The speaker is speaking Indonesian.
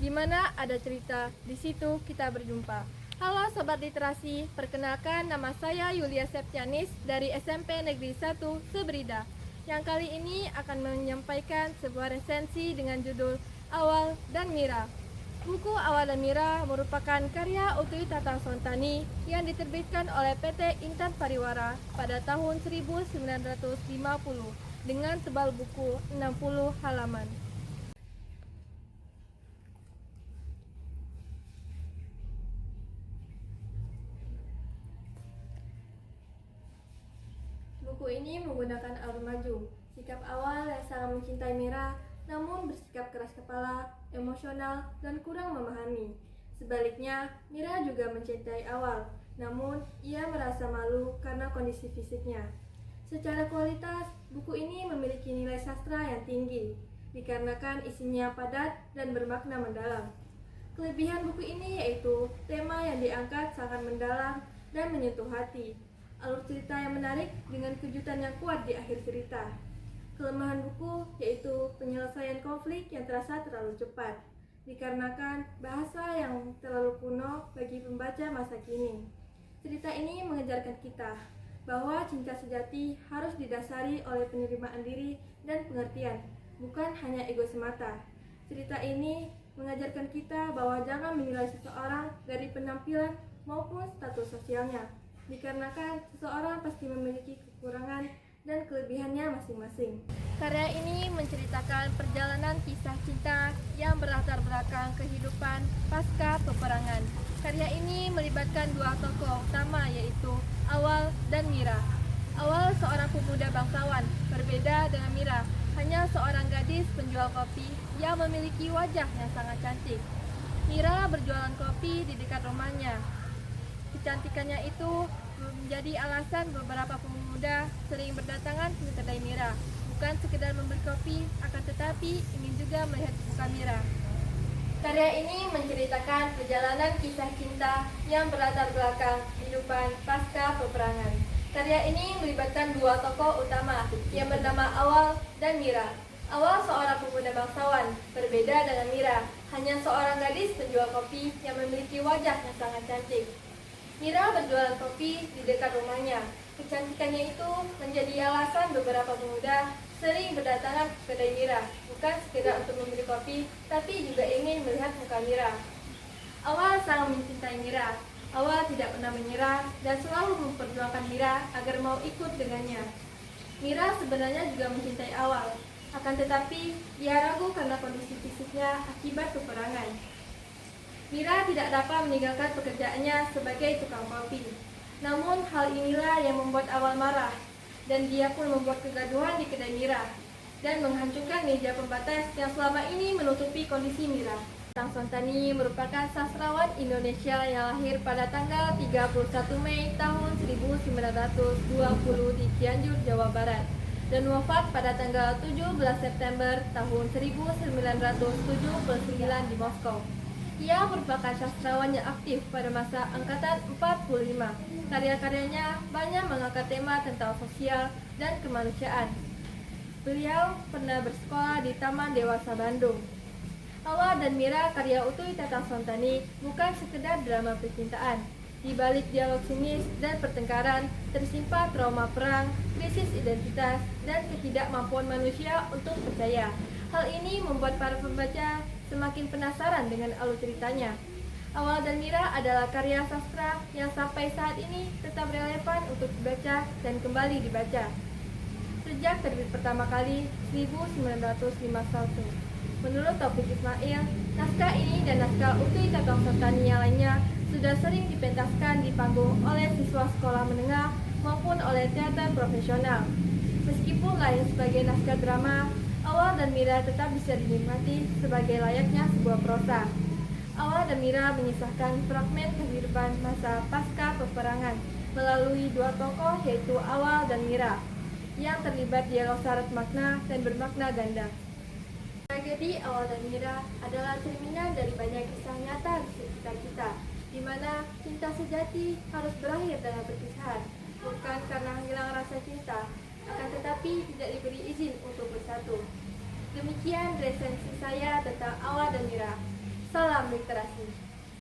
di mana ada cerita, di situ kita berjumpa. Halo Sobat Literasi, perkenalkan nama saya Yulia Septianis dari SMP Negeri 1 Sebrida, yang kali ini akan menyampaikan sebuah resensi dengan judul Awal dan Mira. Buku Awal dan Mira merupakan karya Utui Tata Sontani yang diterbitkan oleh PT Intan Pariwara pada tahun 1950 dengan tebal buku 60 halaman. Buku ini menggunakan alur maju, sikap awal yang sangat mencintai Mira, namun bersikap keras kepala, emosional, dan kurang memahami. Sebaliknya, Mira juga mencintai awal, namun ia merasa malu karena kondisi fisiknya. Secara kualitas, buku ini memiliki nilai sastra yang tinggi, dikarenakan isinya padat dan bermakna mendalam. Kelebihan buku ini yaitu tema yang diangkat sangat mendalam dan menyentuh hati, alur cerita yang menarik dengan kejutan yang kuat di akhir cerita. Kelemahan buku yaitu penyelesaian konflik yang terasa terlalu cepat, dikarenakan bahasa yang terlalu kuno bagi pembaca masa kini. Cerita ini mengajarkan kita bahwa cinta sejati harus didasari oleh penerimaan diri dan pengertian, bukan hanya ego semata. Cerita ini mengajarkan kita bahwa jangan menilai seseorang dari penampilan maupun status sosialnya, dikarenakan seseorang pasti memiliki kekurangan dan kelebihannya masing-masing. Karya ini menceritakan perjalanan kisah cinta yang berlatar belakang kehidupan pasca peperangan. Karya ini melibatkan dua tokoh utama yaitu Awal dan Mira. Awal seorang pemuda bangsawan, berbeda dengan Mira, hanya seorang gadis penjual kopi yang memiliki wajah yang sangat cantik. Mira berjualan kopi di dekat rumahnya. Kecantikannya itu menjadi alasan beberapa pemuda sering berdatangan ke kedai Mira, bukan sekedar membeli kopi, akan tetapi ingin juga melihat muka Mira. Karya ini menceritakan perjalanan kisah cinta yang berlatar belakang kehidupan pasca peperangan. Karya ini melibatkan dua tokoh utama yang bernama Awal dan Mira. Awal seorang pemuda bangsawan, berbeda dengan Mira, hanya seorang gadis penjual kopi yang memiliki wajah yang sangat cantik. Mira berjualan kopi di dekat rumahnya. Kecantikannya itu menjadi alasan beberapa pemuda sering berdatangan ke kedai Mira, bukan sekedar untuk membeli kopi, tapi juga ingin melihat muka Mira. Awal sangat mencintai Mira. Awal tidak pernah menyerah dan selalu memperjuangkan Mira agar mau ikut dengannya. Mira sebenarnya juga mencintai Awal, akan tetapi ia ragu karena kondisi fisiknya akibat peperangan. Mira tidak dapat meninggalkan pekerjaannya sebagai tukang kopi. Namun hal inilah yang membuat Awal marah, dan dia pun membuat kegaduhan di kedai Mira dan menghancurkan meja pembatas yang selama ini menutupi kondisi Mira. Tata Sontani merupakan sastrawan Indonesia yang lahir pada tanggal 31 Mei tahun 1920 di Cianjur, Jawa Barat, dan wafat pada tanggal 17 September tahun 1979 di Moskow. Ia merupakan sastrawan yang aktif pada masa angkatan 45. Karya-karyanya banyak mengangkat tema tentang sosial dan kemanusiaan. Beliau pernah bersekolah di Taman Dewasa Bandung. Awal dan Mira karya Utui Tata Sontani bukan sekedar drama percintaan. Di balik dialog sinis dan pertengkaran tersimpan trauma perang, krisis identitas, dan ketidakmampuan manusia untuk percaya. Hal ini membuat para pembaca semakin penasaran dengan alur ceritanya. Awal dan Mira adalah karya sastra yang sampai saat ini tetap relevan untuk dibaca dan kembali dibaca. Sejak terbit pertama kali 1951. Menurut Taufik Ismail, naskah ini dan naskah Utui Tata Sontani yang lainnya sudah sering dipentaskan di panggung oleh siswa sekolah menengah maupun oleh teater profesional. Meskipun lahir sebagai naskah drama, Awal dan Mira tetap bisa dinikmati sebagai layaknya sebuah prosa. Awal dan Mira mengisahkan fragmen kehidupan masa pasca peperangan melalui dua tokoh yaitu Awal dan Mira yang terlibat dialog syarat makna dan bermakna ganda. Tragedi Awal dan Mira adalah cerminan dari banyak kisah nyata di sekitar kita, di mana cinta sejati harus berakhir dengan perpisahan, bukan karena hilang rasa cinta, akan tetapi tidak diberi izin untuk bersatu. Demikian resensi saya tentang Awal dan Mira. Salam literasi.